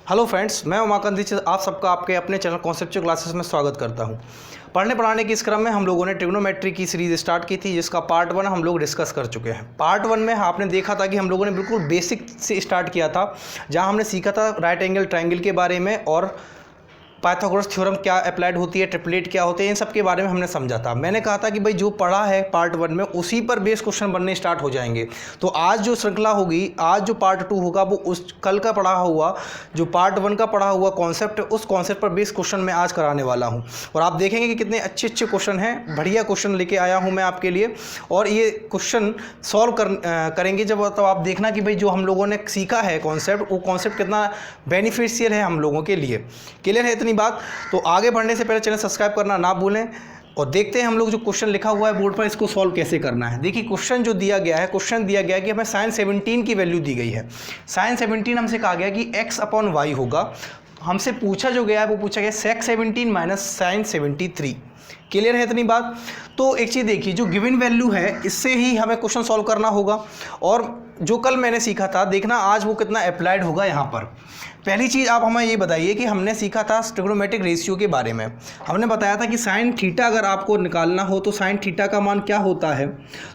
Hello friends, मैं उमाकांत दीक्षित आप सबका आपके अपने चैनल कॉन्सेप्चुअल क्लासेस में स्वागत करता हूं। पढ़ने पढ़ाने की इस क्रम में हम लोगों ने ट्रिग्नोमेट्री की सीरीज स्टार्ट की थी, जिसका पार्ट 1 हम लोग डिस्कस कर चुके हैं। पार्ट 1 में आपने देखा था कि हम लोगों ने बिल्कुल बेसिक से स्टार्ट किया था, जहां हमने सीखा था राइट एंगल ट्रायंगल के बारे में और पाइथागोरस थ्योरम क्या अप्लाइड होती है, ट्रिपलेट क्या होते हैं, इन सब के बारे में हमने समझा था। मैंने कहा था कि भाई जो पढ़ा है पार्ट 1 में उसी पर बेस क्वेश्चन बनने स्टार्ट हो जाएंगे। तो आज जो श्रृंखला होगी, आज जो पार्ट 2 होगा वो उस कल का पढ़ा हुआ, जो पार्ट 1 का पढ़ा हुआ कॉन्सेप्ट, उस कॉन्सेप्ट पर बेस क्वेश्चन मैं आज कराने वाला हूँ। और आप देखेंगे कि कितने अच्छे अच्छे क्वेश्चन हैं, बढ़िया क्वेश्चन लेके आया हूँ मैं आपके लिए। और ये क्वेश्चन सॉल्व करेंगे जब, तो आप देखना कि भाई जो हम लोगों ने सीखा है कॉन्सेप्ट, वो कॉन्सेप्ट कितना बेनिफिशियल है हम लोगों के लिए। क्लियर है इतनी बात? तो आगे बढ़ने से पहले चैनल सब्सक्राइब करना ना भूलें और देखते हैं हम लोग जो क्वेश्चन लिखा हुआ है बोर्ड पर, इसको सॉल्व कैसे करना है। देखिए क्वेश्चन जो दिया गया है, क्वेश्चन दिया गया है कि हमें sin 17 की वैल्यू दी गई है। sin 17 हमसे कहा गया कि x/y होगा। हमसे पूछा जो गया है वो पूछा गया sec 17 माइनस sin 73। क्लियर है इतनी बात? तो एक चीज़ देखिए, जो गिवन वैल्यू है इससे ही हमें क्वेश्चन सॉल्व करना होगा। और जो कल मैंने सीखा था, देखना आज वो कितना अप्लाइड होगा यहाँ पर। पहली चीज़ आप हमें ये बताइए कि हमने सीखा था ट्रिग्नोमेट्रिक रेशियो के बारे में। हमने बताया था कि साइन थीटा अगर आपको निकालना हो तो साइन थीटा का मान क्या होता है।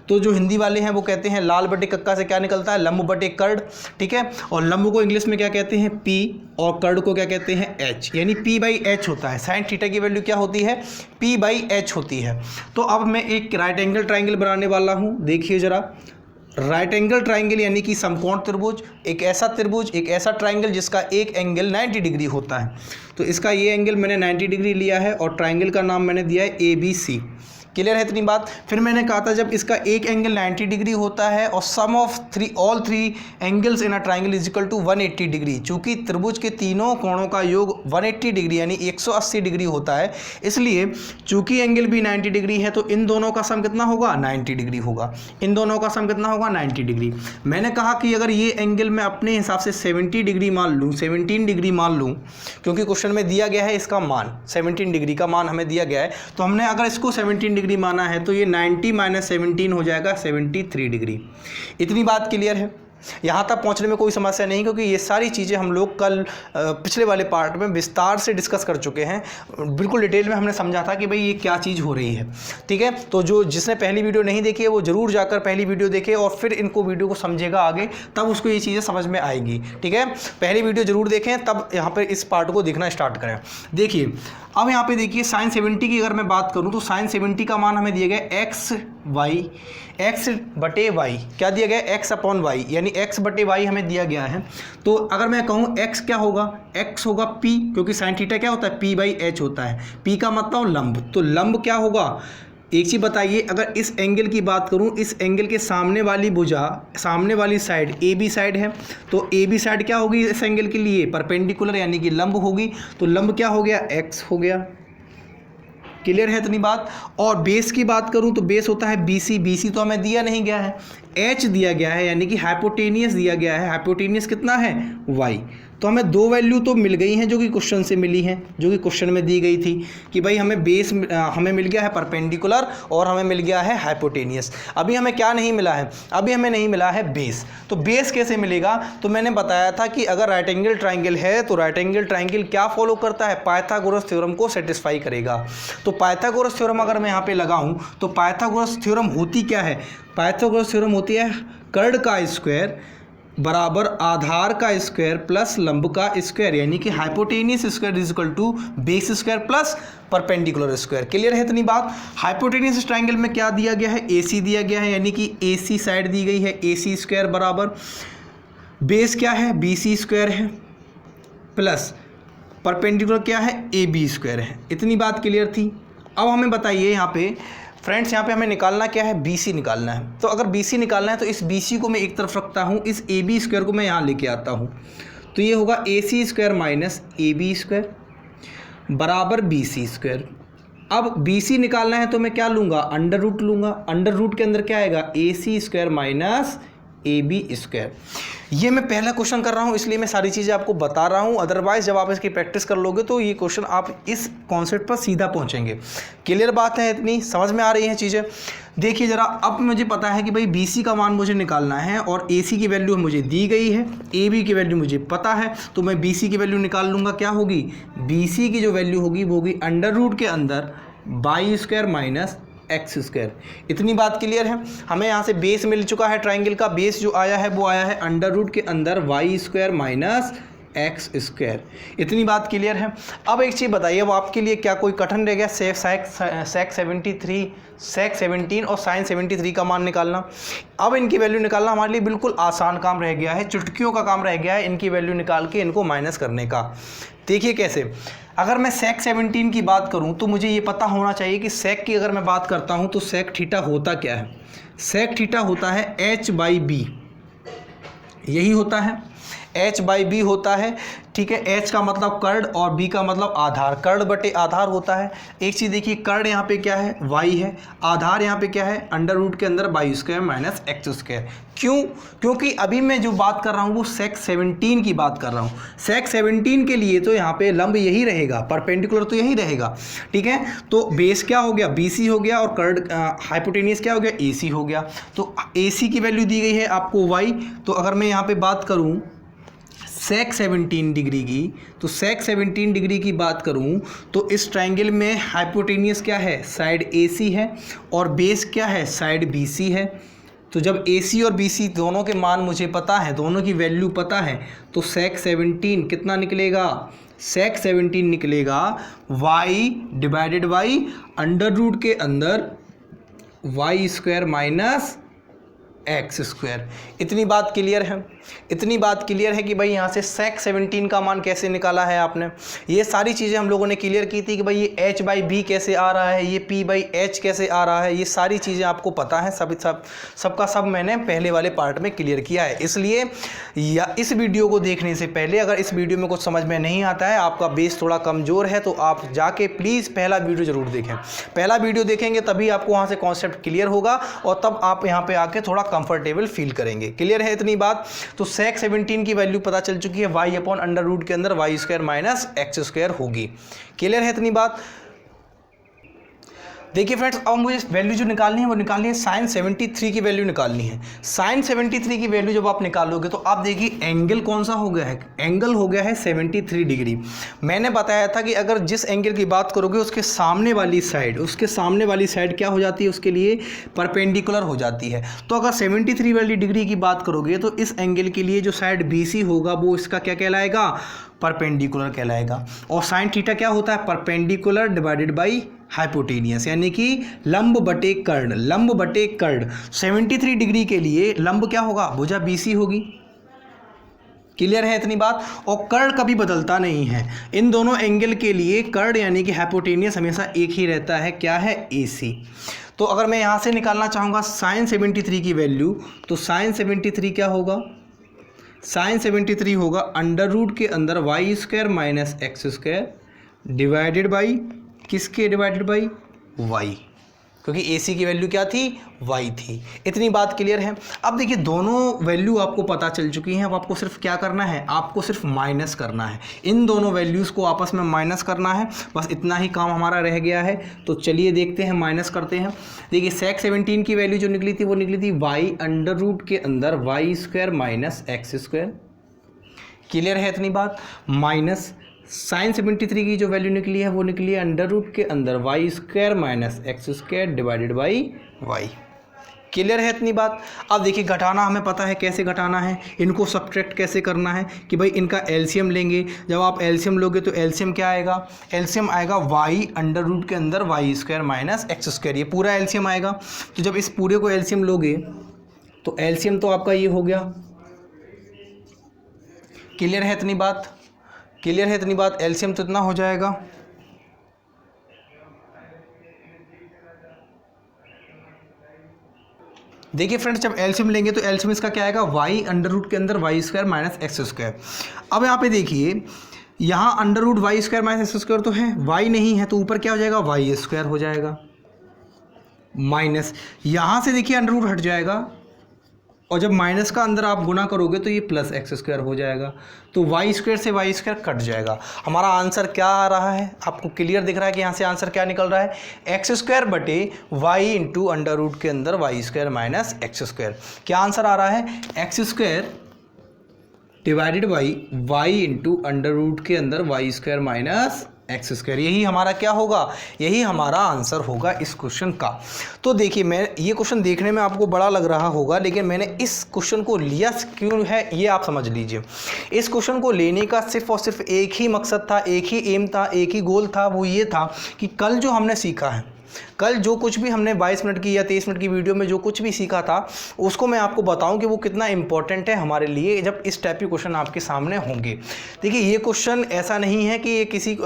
तो जो हिंदी वाले हैं वो कहते हैं लाल बटे कक्का से क्या निकलता है, लंब बटे कर्ण। ठीक है, और लंब को इंग्लिश में क्या कहते हैं, पी, और कर्ण को क्या कहते हैं, एच, यानी पी बाई एच होता है। साइन थीटा की वैल्यू क्या होती है, पी बाई एच होती है। तो अब मैं एक राइट एंगल ट्राइंगल बनाने वाला हूँ। देखिए ज़रा, राइट एंगल ट्राइंगल यानी कि समकोण त्रिभुज, एक ऐसा ट्राइंगल जिसका एक एंगल 90 डिग्री होता है। तो इसका ये एंगल मैंने 90 डिग्री लिया है और ट्राइंगल का नाम मैंने दिया है ABC। क्लियर है इतनी बात? फिर मैंने कहा था जब इसका एक एंगल 90 डिग्री होता है और sum of all three angles in a triangle is equal to 180 degree, चूंकि त्रिभुज के तीनों कोणों का योग 180 डिग्री यानी 180 डिग्री होता है, इसलिए चूंकि एंगल भी 90 डिग्री है तो इन दोनों का सम कितना होगा, 90 डिग्री होगा। इन दोनों का सम कितना होगा, 90 डिग्री। मैंने कहा कि अगर ये एंगल मैं अपने हिसाब से 70 डिग्री मान लूँ, 17 डिग्री मान लूँ, क्योंकि क्वेश्चन में दिया गया है इसका मान 17 डिग्री का मान हमें दिया गया है, तो हमने अगर इसको 17 डिग्री माना है तो ये 90 माइनस 17 हो जाएगा 73 डिग्री। इतनी बात क्लियर है? यहाँ तक पहुँचने में कोई समस्या नहीं, क्योंकि ये सारी चीज़ें हम लोग कल पिछले वाले पार्ट में विस्तार से डिस्कस कर चुके हैं। बिल्कुल डिटेल में हमने समझा था कि भाई ये क्या चीज़ हो रही है। ठीक है, तो जो जिसने पहली वीडियो नहीं देखी है वो ज़रूर जाकर पहली वीडियो देखे और फिर इनको वीडियो को समझेगा आगे, तब उसको ये चीज़ें समझ में आएगी। ठीक है, पहली वीडियो ज़रूर देखें, तब यहाँ पर इस पार्ट को देखना स्टार्ट करें। देखिए अब यहाँ पे देखिए साइन 70 की अगर मैं बात करूँ तो साइन 70 का मान हमें दिया गया एक्स बटे वाई। क्या दिया गया, x/y, यानी x बटे वाई हमें दिया गया है। तो अगर मैं कहूँ x क्या होगा, x होगा p, क्योंकि साइन थीटा क्या होता है, p बाई एच होता है। p का मतलब लंब, तो लंब क्या होगा, एक चीज़ बताइए, अगर इस एंगल की बात करूं, इस एंगल के सामने वाली भुजा, सामने वाली साइड AB साइड है, तो AB साइड क्या होगी इस एंगल के लिए, परपेंडिकुलर यानी कि लंब होगी। तो लंब क्या हो गया, x हो गया। क्लियर है इतनी बात? और बेस की बात करूं तो बेस होता है BC तो हमें दिया नहीं गया है, H दिया गया है, यानी कि हाइपोटेनियस दिया गया है। हाइपोटेनियस कितना है, y। तो हमें दो वैल्यू तो मिल गई हैं जो कि क्वेश्चन से मिली हैं, जो कि क्वेश्चन में दी गई थी कि भाई हमें बेस हमें मिल गया है परपेंडिकुलर और हमें मिल गया है हाइपोटेनियस। अभी हमें क्या नहीं मिला है, अभी हमें नहीं मिला है बेस। तो बेस कैसे मिलेगा, तो मैंने बताया था कि अगर राइट एंगल ट्राइंगल है तो राइट एंगल ट्राइंगल क्या फॉलो करता है, पाइथागोरस थ्योरम को सेटिस्फाई करेगा। तो पाइथागोरस थ्योरम अगर मैं यहाँ पे लगाऊँ तो पाइथागोरस थ्योरम होती क्या है, पाइथागोरस थ्योरम होती है कर्ण का स्क्वायर बराबर आधार का स्क्वायर प्लस लंब का स्क्वायर, यानी कि hypotenuse square is equal to base square plus perpendicular square. Clear है इतनी बात? हाइपोटेनियस ट्राइंगल में क्या दिया गया है, AC दिया गया है, यानी कि AC साइड दी गई है, AC स्क्वायर बराबर बेस क्या है, BC स्क्वायर है, प्लस परपेंडिकुलर क्या है, AB स्क्वायर है। इतनी बात क्लियर थी? अब हमें बताइए यहाँ पे फ्रेंड्स, यहाँ पे हमें निकालना क्या है, BC निकालना है। तो अगर BC निकालना है तो इस BC को मैं एक तरफ रखता हूँ, इस AB स्क्वायर को मैं यहाँ लेके आता हूँ, तो ये होगा AC square minus AB square बराबर BC स्क्वायर। अब BC निकालना है तो मैं क्या लूँगा, अंडर रूट लूँगा। अंडर रूट के अंदर क्या आएगा, AC square minus A B square. ये मैं पहला क्वेश्चन कर रहा हूँ इसलिए मैं सारी चीज़ें आपको बता रहा हूँ, अदरवाइज जब आप इसकी प्रैक्टिस कर लोगे तो ये क्वेश्चन आप इस कॉन्सेप्ट पर सीधा पहुँचेंगे। क्लियर बात है, इतनी समझ में आ रही हैं चीज़ें। देखिए ज़रा, अब मुझे पता है कि भाई बी सी का मान मुझे निकालना है और ए सी की वैल्यू मुझे दी गई है, ए बी की वैल्यू मुझे पता है, तो मैं बी सी की वैल्यू निकाल लूँगा। क्या होगी? बी सी की जो वैल्यू होगी वो होगी अंडर रूट के अंदर Y square minus X square. इतनी बात क्लियर है। हमें यहाँ से बेस मिल चुका है, ट्राइंगल का बेस जो आया है वो आया है अंडर रूट के अंदर Y square minus X square. इतनी बात क्लियर है। अब एक चीज़ बताइए, अब आपके लिए क्या कोई कठिन रह गया सेक 17 और साइन 73 का मान निकालना? अब इनकी वैल्यू निकालना हमारे लिए बिल्कुल आसान काम रह गया है, चुटकियों का काम रह गया है इनकी वैल्यू निकाल के इनको माइनस करने का। देखिए कैसे, अगर मैं सेक 17 की बात करूं तो मुझे ये पता होना चाहिए कि सेक की अगर मैं बात करता हूं तो सेक थीटा होता क्या है? सेक थीटा होता है h बाई बी, यही होता है, h बाई बी होता है। ठीक है, h का मतलब कर्ण और b का मतलब आधार, कर्ण बटे आधार होता है। एक चीज़ देखिए, कर्ण यहाँ पे क्या है? y है, आधार यहाँ पे क्या है? अंडर रूट के अंदर Y square minus X square. क्यों? क्योंकि अभी मैं जो बात कर रहा हूँ वो सेक 17 की बात कर रहा हूँ। सेक 17 के लिए तो यहाँ पे लंब यही रहेगा, परपेंडिकुलर तो यही रहेगा। ठीक है, तो बेस क्या हो गया? BC हो गया और कर्ण हाइपोटेनियस क्या हो गया? AC हो गया। तो AC की वैल्यू दी गई है आपको y, तो अगर मैं यहाँ पे बात करूँ सेक 17 डिग्री की, तो सेक 17 डिग्री की बात करूं तो इस ट्रायंगल में हाइपोटेनियस क्या है? साइड AC है और बेस क्या है? साइड BC है। तो जब AC और BC दोनों के मान मुझे पता है, दोनों की वैल्यू पता है, तो सेक 17 कितना निकलेगा? सेक 17 निकलेगा y divided by under root के अंदर Y square minus X square. इतनी बात क्लियर है। इतनी बात क्लियर है कि भाई यहाँ से सेक 17 का मान कैसे निकाला है आपने। ये सारी चीज़ें हम लोगों ने क्लियर की थी कि भाई ये h बाई बी कैसे आ रहा है, ये p बाई एच कैसे आ रहा है, ये सारी चीज़ें आपको पता है। सबका सब मैंने पहले वाले पार्ट में क्लियर किया है। इसलिए या इस वीडियो को देखने से पहले अगर इस वीडियो में कुछ समझ में नहीं आता है, आपका बेस थोड़ा कमज़ोर है, तो आप जाके प्लीज़ पहला वीडियो ज़रूर देखें। पहला वीडियो देखेंगे तभी आपको वहाँ से कॉन्सेप्ट क्लियर होगा और तब आप यहाँ पर आके थोड़ा कंफर्टेबल फील करेंगे। क्लियर है इतनी बात? तो सेक 17 की वैल्यू पता चल चुकी है, y अपॉन अंडर रूट के अंदर Y square minus X square होगी। क्लियर है इतनी बात? देखिए फ्रेंड्स, अब मुझे वैल्यू जो निकालनी है वो निकालनी है साइन 73 की वैल्यू निकालनी है। साइन 73 की वैल्यू जब आप निकालोगे तो आप देखिए एंगल कौन सा हो गया है? एंगल हो गया है 73 डिग्री। मैंने बताया था कि अगर जिस एंगल की बात करोगे उसके सामने वाली साइड क्या हो जाती है? उसके लिए परपेंडिकुलर हो जाती है। तो अगर 73 वाली डिग्री की बात करोगे तो इस एंगल के लिए जो साइड BC होगा वो इसका क्या कहलाएगा? परपेंडिकुलर कहलाएगा। और साइन थीटा क्या होता है? परपेंडिकुलर डिवाइडेड बाई हाइपोटेनियस, यानी कि लंब बटे कर्ण। लंब बटे कर्ण 73 डिग्री के लिए लंब क्या होगा? भुजा BC होगी। क्लियर है इतनी बात? और कर्ण कभी बदलता नहीं है। इन दोनों एंगल के लिए कर्ण यानी कि हाइपोटेनियस हमेशा एक ही रहता है। क्या है? AC। तो अगर मैं यहाँ से निकालना चाहूँगा साइन 73 की वैल्यू, तो साइन 73 क्या होगा? साइन 73 होगा अंडर रूट के अंदर Y square minus X square divided by किसके? डिवाइडेड बाई y, क्योंकि AC की वैल्यू क्या थी? y थी। इतनी बात क्लियर है। अब देखिए दोनों वैल्यू आपको पता चल चुकी हैं। अब आपको सिर्फ क्या करना है? आपको सिर्फ माइनस करना है। इन दोनों वैल्यूज़ को आपस में माइनस करना है, बस इतना ही काम हमारा रह गया है। तो चलिए देखते हैं, माइनस करते हैं। देखिए सेक 17 की वैल्यू जो निकली थी वो निकली थी y अंडर रूट के अंदर Y square minus X square. Clear है इतनी बात? माइनस साइन 73 की जो वैल्यू निकली है वो निकली है अंडर रूट के अंदर Y square minus X square divided by Y. Clear है इतनी बात? अब देखिए घटाना हमें पता है कैसे घटाना है, इनको सब्ट्रैक्ट कैसे करना है कि भाई इनका एलसीएम लेंगे। जब आप एलसीएम लोगे तो एलसीएम क्या आएगा? एलसीएम आएगा वाई अंडर रूट के अंदर Y square minus X square, ये पूरा एलसीएम आएगा। तो जब इस पूरे को एलसीएम लोगे तो एलसीएम तो आपका ये हो गया। क्लियर है इतनी बात? क्लियर है इतनी बात? एलसीएम तो इतना हो जाएगा। देखिए फ्रेंड्स, जब एलसीएम लेंगे तो एलसीएम इसका क्या आएगा? वाई अंडर रूट के अंदर Y square minus X square. अब यहाँ पे देखिए, यहाँ under root Y square minus X square तो है, वाई नहीं है, तो ऊपर क्या हो जाएगा? वाई स्क्वायर हो जाएगा माइनस, यहाँ से देखिए अंडर रूट हट जाएगा और जब माइनस का अंदर आप गुना करोगे तो ये प्लस एक्स स्क्वायर हो जाएगा, तो वाई स्क्वायर से वाई स्क्वायर कट जाएगा। हमारा आंसर क्या आ रहा है, आपको क्लियर दिख रहा है कि यहाँ से आंसर क्या निकल रहा है, एक्स स्क्वायर बटे वाई इंटू अंडर रूट के अंदर Y square minus X square. क्या आंसर आ रहा है, X square divided by Y into under root के अंदर Y square minus X square. यही हमारा क्या होगा, यही हमारा आंसर होगा इस क्वेश्चन का। तो देखिए, मैं ये क्वेश्चन देखने में आपको बड़ा लग रहा होगा, लेकिन मैंने इस क्वेश्चन को लिया क्यों है ये आप समझ लीजिए। इस क्वेश्चन को लेने का सिर्फ और सिर्फ एक ही मकसद था, एक ही एम था, एक ही गोल था, वो ये था कि कल जो हमने सीखा है, कल जो कुछ भी हमने 22 मिनट की या 23 मिनट की वीडियो में जो कुछ भी सीखा था, उसको मैं आपको बताऊं कि वो कितना इंपॉर्टेंट है हमारे लिए जब इस टाइप के क्वेश्चन आपके सामने होंगे। देखिए, ये क्वेश्चन ऐसा नहीं है कि ये किसी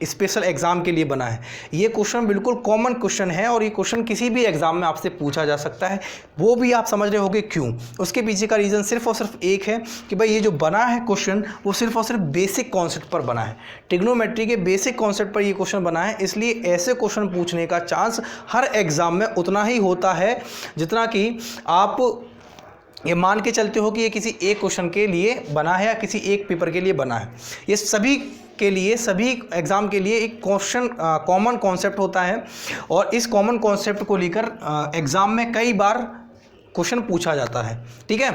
स्पेशल एग्ज़ाम के लिए बना है, ये क्वेश्चन बिल्कुल कॉमन क्वेश्चन है और ये क्वेश्चन किसी भी एग्ज़ाम में आपसे पूछा जा सकता है। वो भी आप समझ रहे होंगे क्यों, उसके पीछे का रीज़न सिर्फ और सिर्फ एक है कि भाई ये जो बना है क्वेश्चन वो सिर्फ और सिर्फ बेसिक कॉन्सेप्ट पर बना है, ट्रिग्नोमेट्री के बेसिक कॉन्सेप्ट पर ये क्वेश्चन बना है। इसलिए ऐसे क्वेश्चन पूछने का चांस हर एग्ज़ाम में उतना ही होता है जितना कि आप ये मान के चलते हो कि ये किसी एक क्वेश्चन के लिए बना है या किसी एक पेपर के लिए बना है। ये सभी के लिए, सभी एग्ज़ाम के लिए एक क्वेश्चन कॉमन कॉन्सेप्ट होता है और इस कॉमन कॉन्सेप्ट को लेकर एग्ज़ाम में कई बार क्वेश्चन पूछा जाता है। ठीक है,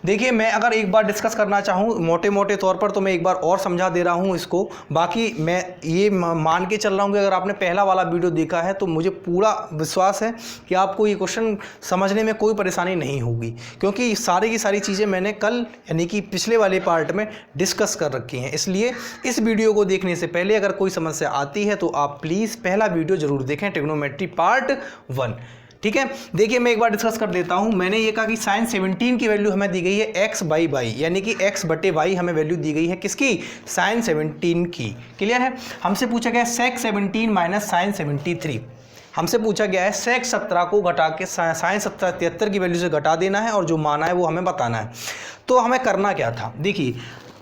देखिए, मैं अगर एक बार डिस्कस करना चाहूँ मोटे मोटे तौर पर तो मैं एक बार और समझा दे रहा हूँ इसको। बाकी मैं ये मान के चल रहा हूँ कि अगर आपने पहला वाला वीडियो देखा है तो मुझे पूरा विश्वास है कि आपको ये क्वेश्चन समझने में कोई परेशानी नहीं होगी, क्योंकि सारी की सारी चीज़ें मैंने कल यानी कि पिछले वाले पार्ट में डिस्कस कर रखी हैं। इसलिए इस वीडियो को देखने से पहले अगर कोई समस्या आती है तो आप प्लीज़ पहला वीडियो ज़रूर देखें, ट्रिग्नोमेट्री पार्ट 1। ठीक है, देखिए, मैं एक बार डिस्कस कर देता हूं। मैंने ये कहा कि साइन 17 की वैल्यू हमें दी गई है एक्स बाई वाई, यानी कि एक्स बटे वाई हमें वैल्यू दी गई है किसकी, साइन 17 की। क्लियर है, हमसे पूछा गया सेक 17 माइनस साइन 73। हमसे पूछा गया है सेक 17 को घटा के साइन 73 की वैल्यू से घटा देना है और जो माना है वो हमें बताना है। तो हमें करना क्या था, देखिए,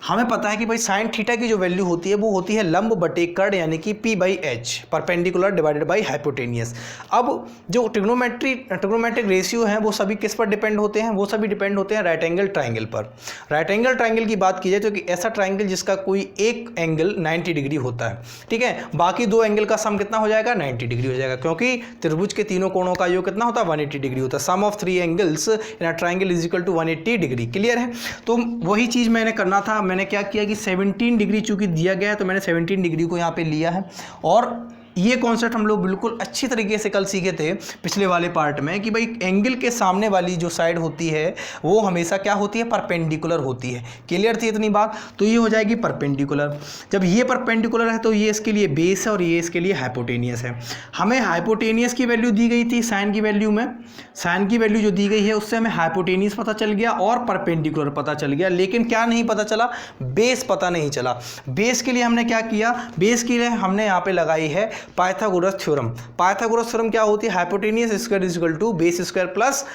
हमें पता है कि भाई साइन थीटा की जो वैल्यू होती है वो होती है लंब बटे कर्ण, यानी कि p by H, perpendicular divided by hypotenuse. अब जो ट्रिग्नोमेट्रिक रेशियो हैं वो सभी किस पर डिपेंड होते हैं, वो सभी डिपेंड होते हैं राइट एंगल ट्राइंगल पर। राइट एंगल ट्राइंगल की बात की जाए तो कि ऐसा ट्राइंगल जिसका कोई एक एंगल 90 डिग्री होता है। ठीक है, बाकी दो एंगल का सम कितना हो जाएगा, 90 डिग्री हो जाएगा, क्योंकि त्रिभुज के तीनों कोणों का योग कितना होता है, 180 डिग्री होता है। Sum of 3 angles in a triangle is equal to 180 degree. Clear है, तो वही चीज़ मैंने करना था। मैंने क्या किया कि 17 डिग्री चूंकि दिया गया है तो मैंने 17 डिग्री को यहाँ पे लिया है। और ये कॉन्सेप्ट हम लोग बिल्कुल अच्छी तरीके से कल सीखे थे पिछले वाले पार्ट में कि भाई एंगल के सामने वाली जो साइड होती है वो हमेशा क्या होती है, परपेंडिकुलर होती है। क्लियर थी इतनी बात, तो ये हो जाएगी परपेंडिकुलर। जब ये परपेंडिकुलर है तो ये इसके लिए बेस है और ये इसके लिए हाइपोटेनियस है। हमें हाइपोटेनियस की वैल्यू दी गई थी साइन की वैल्यू में, साइन की वैल्यू जो दी गई है उससे हमें हाइपोटेनियस पता चल गया और परपेंडिकुलर पता चल गया, लेकिन क्या नहीं पता चला, बेस पता नहीं चला। बेस के लिए हमने क्या किया, बेस के लिए हमने यहाँ पे लगाई है पाइथागोरस थ्योरम। पाइथागोरस थ्योरम क्या होती है, hypotenuse square is equal to base square plus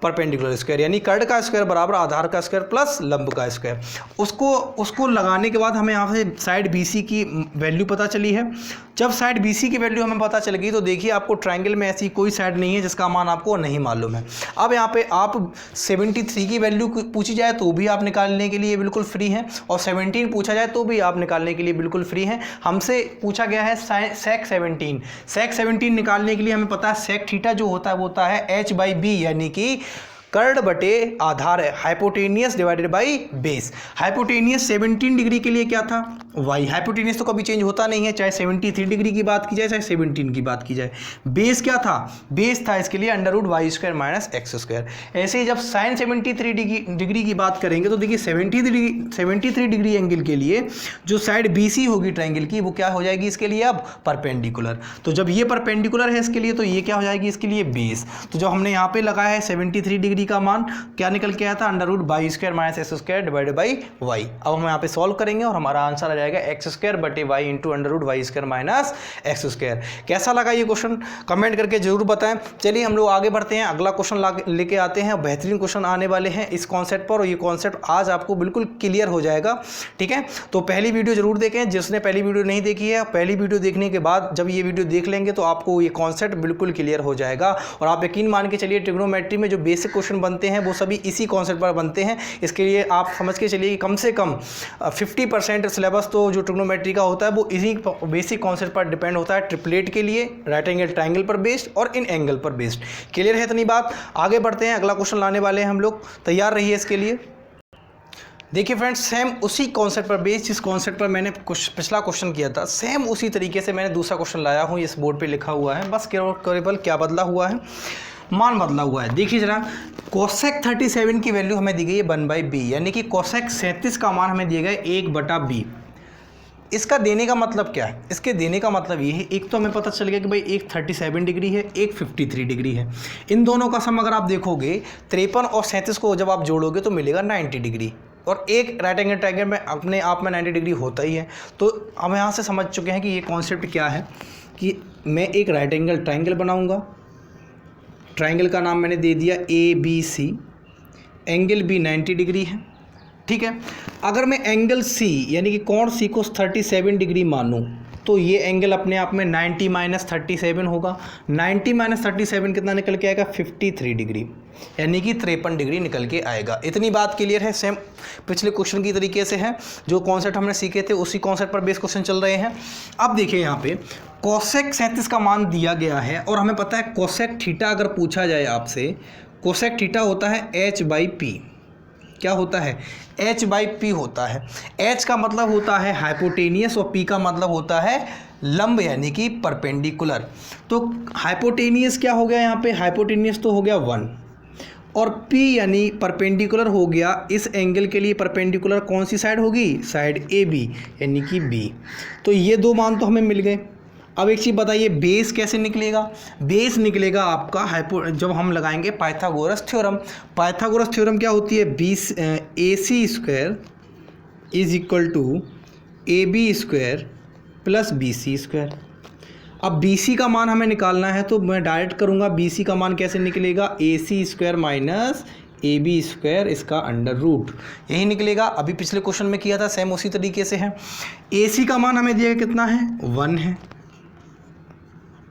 perpendicular square, यानी कर्ण का स्क्वायर बराबर आधार का स्क्वायर प्लस लंब का स्क्वायर। उसको लगाने के बाद हमें यहाँ से साइड BC की वैल्यू पता चली है। जब साइड BC की वैल्यू हमें पता चल गई तो देखिए आपको ट्रायंगल में ऐसी कोई साइड नहीं है जिसका मान आपको नहीं मालूम है। अब यहाँ पे आप 73 की वैल्यू पूछी जाए तो भी आप निकालने के लिए बिल्कुल फ्री हैं, और 17 पूछा जाए तो भी आप निकालने के लिए बिल्कुल फ्री हैं। हमसे पूछा गया है सेक 17, सेक 17 निकालने के लिए हमें पता है सेक थीटा जो होता है वो होता है h बाई बी, यानी कि कर्ण बटे आधार है, hypotenuse divided by base. Hypotenuse 17 degree के लिए क्या था, वाई। हाइपोटेनियस तो कभी चेंज होता नहीं है, चाहे 73 डिग्री की बात की जाए चाहे 17 की बात की जाए। बेस क्या था, बेस था इसके लिए under root Y square minus X square. ऐसे ही जब साइन 73 डिग्री की बात करेंगे तो देखिए 73 डिग्री एंगल के लिए जो साइड BC होगी ट्राइंगल की वो क्या हो जाएगी इसके लिए अब परपेंडिकुलर। तो जब ये परपेंडिकुलर है इसके लिए तो ये क्या हो जाएगी इसके लिए बेस। तो जब हमने यहाँ पे लगाया है 73 डिग्री का मान क्या निकल के आया था, under root Y square minus X square divided by Y. अब हम यहाँ पे सॉल्व करेंगे और हमारा आंसर आ जाएगा जाएगा x² / -x²। कैसा लगा ये क्वेश्चन कमेंट करके जरूर बताएं। चलिए हम लोग आगे बढ़ते हैं, अगला क्वेश्चन लेके आते हैं। बेहतरीन क्वेश्चन आने वाले हैं इस कॉन्सेप्ट पर, और ये कॉन्सेप्ट आज आपको बिल्कुल क्लियर हो जाएगा। ठीक है, तो पहली वीडियो जरूर देखें। जिसने पहली वीडियो नहीं देखी है, पहली वीडियो देखने के बाद जब ये वीडियो देख लेंगे तो आपको ये कॉन्सेप्ट बिल्कुल क्लियर हो जाएगा। और आप यकीन मान के चलिए ट्रिग्नोमेट्री में जो बेसिक क्वेश्चन बनते हैं वो सभी इसी कॉन्सेप्ट पर बनते हैं। इसके लिए आप समझ के चलिए कि कम से कम 50% सिलेबस तो जो ट्रिग्नोमेट्री का होता है वो इसी बेसिक कॉन्सेप्ट पर डिपेंड होता है। ट्रिपलेट के लिए राइट एंगल ट्राइंगल पर बेस्ड और इन एंगल पर बेस्ड। क्लियर है इतनी बात? आगे बढ़ते हैं, अगला क्वेश्चन लाने वाले हैं हम लोग, तैयार रहिए इसके लिए। देखिए फ्रेंड्स, सेम उसी कॉन्सेप्ट पर बेस्ड जिस कॉन्सेप्ट पर मैंने पिछला क्वेश्चन किया था, सेम उसी तरीके से मैंने दूसरा क्वेश्चन लाया हूँ। इस बोर्ड पे लिखा हुआ है, बस केवल क्या बदला हुआ है, मान बदला हुआ है। देखिए जरा, कोसेक 37 की वैल्यू हमें दी गई है 1/b, यानी कि कोसेक 37 का मान हमें दिया गया है 1/b। इसका देने का मतलब क्या है? इसके देने का मतलब ये है, एक तो हमें पता चल गया कि भाई एक 37 डिग्री है, एक 53 डिग्री है। इन दोनों का सम अगर आप देखोगे 53 और 37 को जब आप जोड़ोगे तो मिलेगा 90 डिग्री, और एक राइट एंगल ट्रायंगल में अपने आप में 90 डिग्री होता ही है। तो हम यहाँ से समझ चुके हैं कि ये कॉन्सेप्ट क्या है, कि मैं एक राइट एंगल ट्रायंगल बनाऊँगा। ट्रायंगल का नाम मैंने दे दिया ABC, एंगल B 90 डिग्री है। ठीक है, अगर मैं एंगल C यानी कि कोण C को 37 डिग्री मानूं तो ये एंगल अपने आप में 90 - 37 होगा। 90 - 37 कितना निकल के आएगा? 53 डिग्री, यानी कि 53 डिग्री निकल के आएगा। इतनी बात क्लियर है? सेम पिछले क्वेश्चन की तरीके से है, जो कॉन्सेप्ट हमने सीखे थे उसी कॉन्सेप्ट पर बेस क्वेश्चन चल रहे हैं। अब देखिए यहाँ पे कोसेक 37 का मान दिया गया है, और हमें पता है कोसेक थीटा अगर पूछा जाए आपसे, कोसेक थीटा होता है h/p। क्या होता है? h/p होता है। h का मतलब होता है हाइपोटेनियस और p का मतलब होता है लंब, यानी कि परपेंडिकुलर। तो हाइपोटेनियस क्या हो गया यहाँ पे? हाइपोटेनियस तो हो गया 1, और p यानी परपेंडिकुलर हो गया। इस एंगल के लिए परपेंडिकुलर कौन सी साइड होगी? साइड AB, यानी कि b। तो ये दो मान तो हमें मिल गए। अब एक चीज़ बताइए, बेस कैसे निकलेगा? बेस निकलेगा आपका जब हम लगाएंगे पाइथागोरस थ्योरम। पाइथागोरस थ्योरम क्या होती है? AC² = AB² + BC²। अब BC का मान हमें निकालना है, तो मैं डायरेक्ट करूँगा। BC का मान कैसे निकलेगा? AC² - AB², इसका √। यही निकलेगा। अभी पिछले क्वेश्चन में किया था, सेम उसी तरीके से है। AC का मान हमें दिया कितना है? 1 है,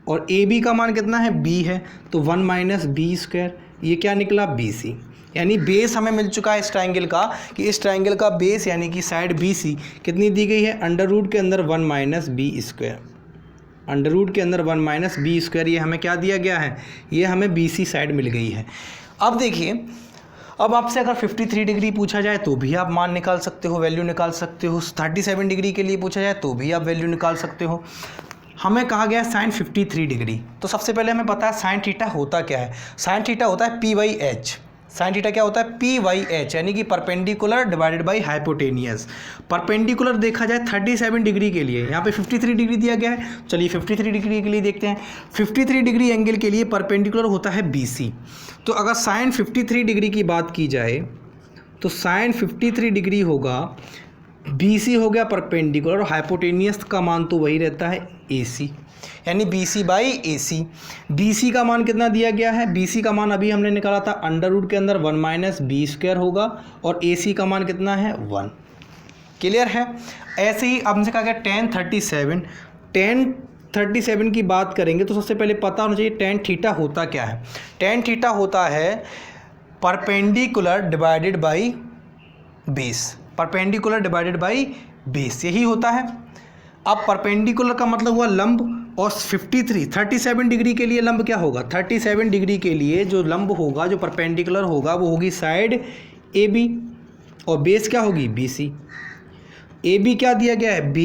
और AB का मान कितना है? B है, तो 1 - B²। ये क्या निकला? BC। यानी बेस हमें मिल चुका है इस ट्रायंगल का, कि इस ट्रायंगल का बेस यानी कि साइड BC कितनी दी गई है? √ के अंदर 1 - B²। √ के अंदर 1 - B², ये हमें क्या दिया गया है? ये हमें BC साइड मिल गई है। अब देखिए, अब आपसे अगर 53 डिग्री पूछा जाए तो भी आप मान निकाल सकते हो, वैल्यू निकाल सकते हो। 37 डिग्री के लिए पूछा जाए तो भी आप वैल्यू निकाल सकते हो। हमें कहा गया है साइन 53 डिग्री, तो सबसे पहले हमें पता है साइन थीटा होता क्या है। साइन थीटा होता है P/H। साइन थीटा क्या होता है? P/H, यानी कि perpendicular divided by hypotenuse. Perpendicular देखा जाए 37 डिग्री के लिए, यहाँ पे 53 डिग्री दिया गया है। चलिए 53 डिग्री के लिए देखते हैं। 53 डिग्री एंगल के लिए परपेंडिकुलर होता है BC। तो अगर साइन 53 डिग्री की बात की जाए तो साइन 53 डिग्री होगा, BC हो गया परपेंडिकुलर, और हाइपोटेनियस का मान तो वही रहता है AC, यानी BC/AC। BC का मान कितना दिया गया है? BC का मान अभी हमने निकाला था, √ के अंदर 1 - B² होगा, और AC का मान कितना है? 1। क्लियर है? ऐसे ही अब हमसे कहा गया tan 37 की बात करेंगे तो सबसे पहले पता होना चाहिए tan थीटा होता क्या है। tan थीटा होता है perpendicular divided by base. Perpendicular divided by base, यही होता है। अब परपेंडिकुलर का मतलब हुआ लंब, और 37 डिग्री के लिए लंब क्या होगा? 37 डिग्री के लिए जो लंब होगा, जो परपेंडिकुलर होगा, वो होगी साइड AB, और बेस क्या होगी? BC। AB क्या दिया गया है? B,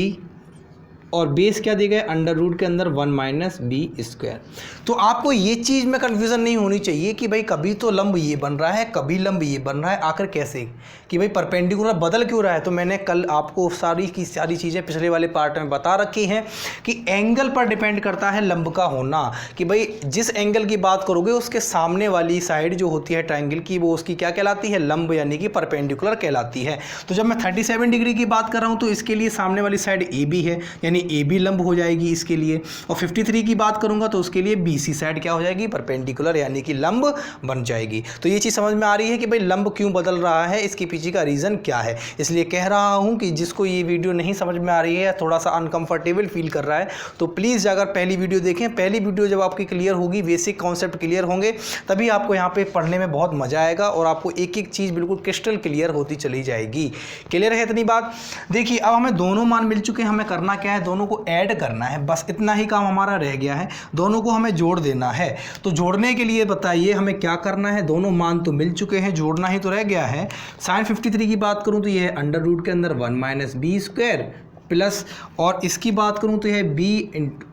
और बेस क्या दी गई अंडर रूट के अंदर 1 माइनस बी स्क्वायर। तो आपको ये चीज़ में कन्फ्यूज़न नहीं होनी चाहिए कि भाई कभी तो लंब ये बन रहा है, कभी लंब ये बन रहा है, आखिर कैसे, कि भाई परपेंडिकुलर बदल क्यों रहा है। तो मैंने कल आपको सारी की सारी चीज़ें पिछले वाले पार्ट में बता रखी हैं कि एंगल पर डिपेंड करता है लंब का होना, कि भाई जिस एंगल की बात करोगे उसके सामने वाली साइड जो होती है ट्राइंगल की वो उसकी क्या कहलाती है, लंब यानी कि परपेंडिकुलर कहलाती है। तो जब मैं 37 डिग्री की बात कर रहा हूँ तो इसके लिए सामने वाली साइड ए बी है, यानी ए बी लंब हो जाएगी इसके लिए। और 53 की बात करूँगा तो उसके लिए बी सी साइड क्या हो जाएगी, परपेंडिकुलर यानी कि लंब बन जाएगी। तो ये चीज़ समझ में आ रही है कि भाई लंब क्यों बदल रहा है, इसके पीछे का रीज़न क्या है। इसलिए कह रहा हूँ कि जिसको ये वीडियो नहीं समझ में आ रही है, थोड़ा सा अनकंफर्टेबल फील कर रहा है, तो प्लीज़ अगर पहली वीडियो देखें। पहली वीडियो जब आपकी क्लियर होगी, बेसिक कॉन्सेप्ट क्लियर होंगे, तभी आपको यहाँ पे पढ़ने में बहुत मज़ा आएगा और आपको एक एक चीज़ बिल्कुल क्रिस्टल क्लियर होती चली जाएगी। क्लियर है इतनी बात। देखिए अब हमें दोनों मान मिल चुके हैं, हमें करना क्या है, दोनों को ऐड करना है, बस इतना ही काम हमारा रह गया है। दोनों को हमें जोड़ देना है। तो जोड़ने के लिए बताइए हमें क्या करना है, दोनों मान तो मिल चुके हैं, जोड़ना ही तो रह गया है। साइन 53 की बात करूँ तो ये है अंडर रूट के अंदर 1 माइनस बी स्क्वायर प्लस, और इसकी बात करूं तो यह b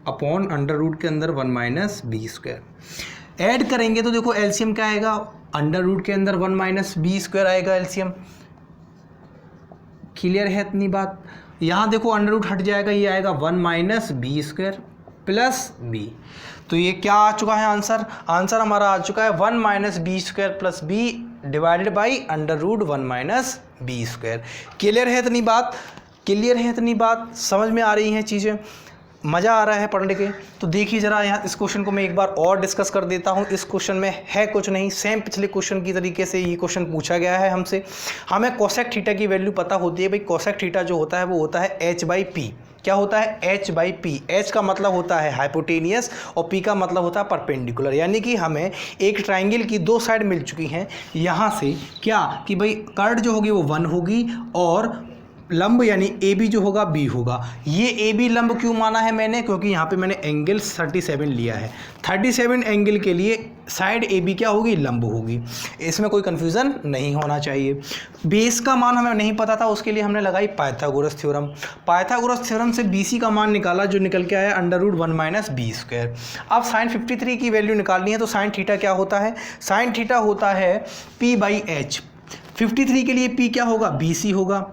अपॉन अंडर रूट के अंदर 1 माइनस बी स्क्वायर। ऐड करेंगे तो देखो एलसीएम क्या आएगा, अंडर रूट के अंदर 1 माइनस बी स्क्वायर आएगा एलसीएम। क्लियर है इतनी बात। यहाँ देखो अंडर रूट हट जाएगा, ये आएगा 1 minus B square plus B. तो ये क्या आ चुका है आंसर, आंसर हमारा आ चुका है 1 minus B square plus B divided by under root 1 minus B square. Clear है इतनी बात, क्लियर है इतनी बात, समझ में आ रही हैं चीज़ें, मज़ा आ रहा है पढ़ने के। तो देखिए ज़रा यहाँ इस क्वेश्चन को मैं एक बार और डिस्कस कर देता हूँ। इस क्वेश्चन में है कुछ नहीं, सेम पिछले क्वेश्चन की तरीके से ये क्वेश्चन पूछा गया है हमसे। हमें कोसेक थीटा की वैल्यू पता होती है भाई, कोसेक थीटा जो होता है वो होता है एच बाई पी। क्या होता है, एच बाई पी। एच का मतलब होता है हाइपोटेनियस और पी का मतलब होता है परपेंडिकुलर, यानी कि हमें एक ट्राइंगल की दो साइड मिल चुकी हैं। यहाँ से क्या कि भाई कर्ड जो होगी वो 1 होगी और लंब यानी ए बी जो होगा बी होगा। ये ए बी लंब क्यों माना है मैंने, क्योंकि यहाँ पे मैंने एंगल 37 लिया है। 37 एंगल के लिए साइड ए बी क्या होगी, लंब होगी। इसमें कोई कन्फ्यूज़न नहीं होना चाहिए। बेस का मान हमें नहीं पता था, उसके लिए हमने लगाई पाइथागोरस थ्योरम। पाइथागोरस थ्योरम से बी सी का मान निकाला, जो निकल के आया under root 1 minus B square. अब साइन 53 की वैल्यू निकालनी है, तो साइन थीटा क्या होता है, साइन थीटा होता है पी बाई एच। 53 के लिए पी क्या होगा, बी सी होगा,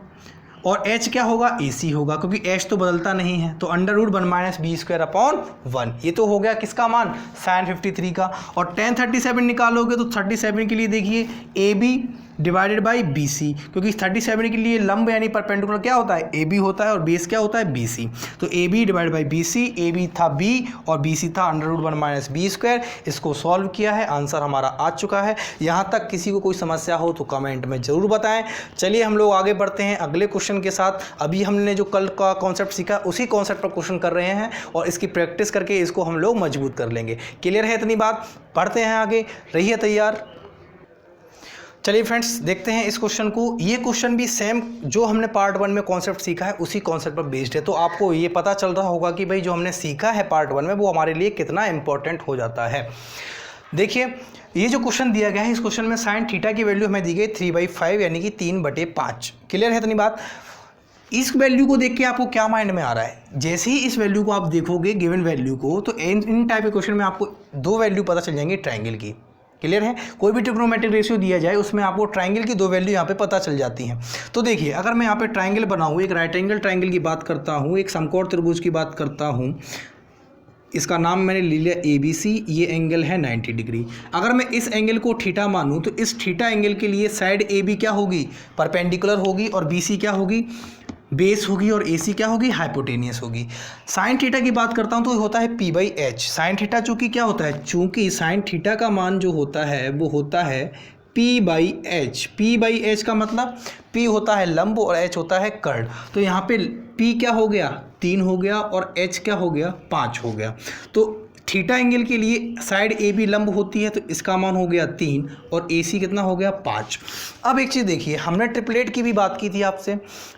और h क्या होगा, AC होगा, क्योंकि h तो बदलता नहीं है। तो under root 1 minus B square upon 1, ये तो हो गया किसका मान, साइन 53 का। और tan 37 निकालोगे तो 37 के लिए देखिए AB डिवाइडेड बाई BC, क्योंकि 37 के लिए लंब यानी परपेंडिकुलर क्या होता है, AB होता है और बेस क्या होता है, BC। तो AB divided by BC, AB था B और BC था under root 1 minus B square. इसको सॉल्व किया है, आंसर हमारा आ चुका है। यहाँ तक किसी को कोई समस्या हो तो कमेंट में ज़रूर बताएं। चलिए हम लोग आगे बढ़ते हैं अगले क्वेश्चन के साथ। अभी हमने जो कल का कॉन्सेप्ट सीखा उसी कॉन्सेप्ट पर क्वेश्चन कर रहे हैं और इसकी प्रैक्टिस करके इसको हम लोग मजबूत कर लेंगे। क्लियर है इतनी बात, पढ़ते हैं आगे, रहिए तैयार। चलिए फ्रेंड्स देखते हैं इस क्वेश्चन को। ये क्वेश्चन भी सेम जो हमने पार्ट 1 में कॉन्सेप्ट सीखा है उसी कॉन्सेप्ट पर बेस्ड है। तो आपको ये पता चल रहा होगा कि भाई जो हमने सीखा है पार्ट 1 में वो हमारे लिए कितना इंपॉर्टेंट हो जाता है। देखिए ये जो क्वेश्चन दिया गया है, इस क्वेश्चन में साइन थीटा की वैल्यू हमें दी गई 3/5 यानी कि 3/5। क्लियर है इतनी बात। इस वैल्यू को देख के आपको क्या माइंड में आ रहा है, जैसे ही इस वैल्यू को आप देखोगे गिवन वैल्यू को, तो इन टाइप के क्वेश्चन में आपको दो वैल्यू पता चल जाएंगी ट्राइंगल की। क्लियर है, कोई भी ट्रिग्नोमेट्रिक रेशियो दिया जाए उसमें आपको ट्राइंगल की दो वैल्यू यहाँ पे पता चल जाती हैं। तो देखिए अगर मैं यहाँ पे ट्राइंगल बनाऊँ, एक राइट एंगल ट्राइंगल की बात करता हूँ, एक समकोण त्रिभुज की बात करता हूँ, इसका नाम मैंने ले लिया ABC, ये एंगल है 90 डिग्री। अगर मैं इस एंगल को थीटा मानूँ तो इस थीटा एंगल के लिए साइड AB क्या होगी, परपेंडिकुलर होगी, और BC क्या होगी, बेस होगी, और AC क्या होगी, हाइपोटेनियस होगी। साइन थीटा की बात करता हूँ तो होता है P/H। साइन थीटा चूँकि क्या होता है, चूँकि साइन थीटा का मान जो होता है वो होता है P/H। P/H का मतलब P होता है लंब और H होता है कर्ड। तो यहाँ पे P क्या हो गया, 3 हो गया, और H क्या हो गया, 5 हो गया। तो थीटा एंगल के लिए साइड AB लंब होती है तो इसका मान हो गया 3 और AC कितना हो गया, 5। अब एक चीज़ देखिए, हमने ट्रिपलेट की भी बात की थी आपसे।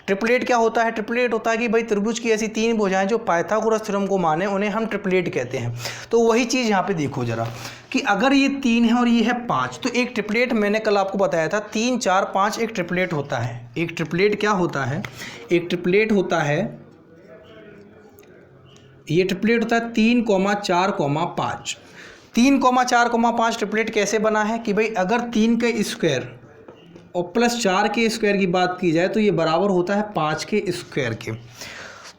ट्रिपलेट क्या होता है, ट्रिपलेट होता है कि भाई त्रिभुज की ऐसी 3 भुजाएं जो पाइथागोरस थ्योरम को माने उन्हें हम ट्रिपलेट कहते हैं। तो वही चीज़ यहाँ पे देखो जरा कि अगर ये 3 है और ये है 5, तो एक ट्रिपलेट मैंने कल आपको बताया था 3, 4, 5 एक ट्रिपलेट होता है। एक ट्रिपलेट क्या होता है, एक ट्रिपलेट होता है ये ट्रिपलेट होता है 3,4,5। 3,4,5 ट्रिपलेट कैसे बना है कि भाई अगर 3 के स्क्वायर और प्लस 4 के स्क्वायर की बात की जाए तो ये बराबर होता है 5 के स्क्वायर के।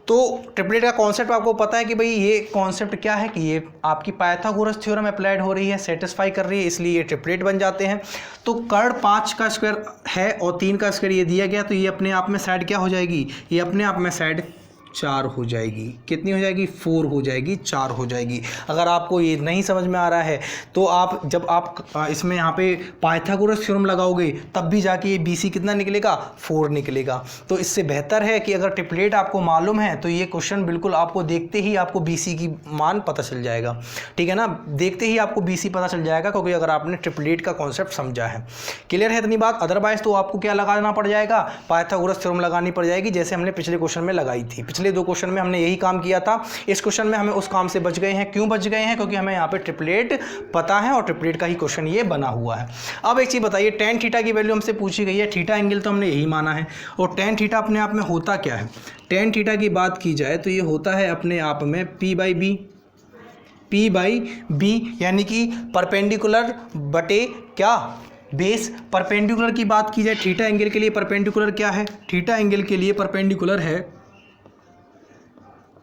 तो ट्रिपलेट का कॉन्सेप्ट आपको पता है कि भाई ये कॉन्सेप्ट क्या है कि ये आपकी पाइथागोरस थ्योरम अप्लाइड हो रही है, सेटिस्फाई कर रही है, इसलिए ये ट्रिपलेट बन जाते हैं। तो कर्ण 5 का स्क्वायर है और 3 का स्क्वायर ये दिया गया, तो ये अपने आप में साइड क्या हो जाएगी, ये अपने आप में साइड 4 हो जाएगी। कितनी हो जाएगी, 4 हो जाएगी, 4 हो जाएगी। अगर आपको ये नहीं समझ में आ रहा है तो आप जब आप इसमें यहाँ पे पाइथागोरस थ्योरम लगाओगे तब भी जाके ये BC कितना निकलेगा, 4 निकलेगा। तो इससे बेहतर है कि अगर ट्रिपलेट आपको मालूम है तो ये क्वेश्चन बिल्कुल आपको देखते ही आपको BC की मान पता चल जाएगा, ठीक है ना, देखते ही आपको BC पता चल जाएगा, क्योंकि अगर आपने ट्रिपलेट का कॉन्सेप्ट समझा है। क्लियर है इतनी बात? अदरवाइज तो आपको क्या लगाना पड़ जाएगा, पाइथागोरस थ्योरम लगानी पड़ जाएगी, जैसे हमने पिछले क्वेश्चन में लगाई थी। पिछले 2 क्वेश्चन में हमने यही काम किया था, इस क्वेश्चन में हमें उस काम से बच गए हैं। क्यों बच गए हैं? क्योंकि हमें यहाँ पे ट्रिपलेट पता है और ट्रिपलेट का ही क्वेश्चन ये बना हुआ है। अब एक चीज़ बताइए, tan थीटा की वैल्यू हमसे पूछी गई है, थीटा एंगल तो हमने यही माना है, और tan थीटा अपने आप में होता क्या है? tan थीटा की बात की जाए तो ये होता है अपने आप में P बाई B, यानी कि परपेंडिकुलर बटे क्या, बेस। परपेंडिकुलर की बात की जाए थीटा एंगल के लिए परपेंडिकुलर क्या है, थीटा एंगल के लिए परपेंडिकुलर है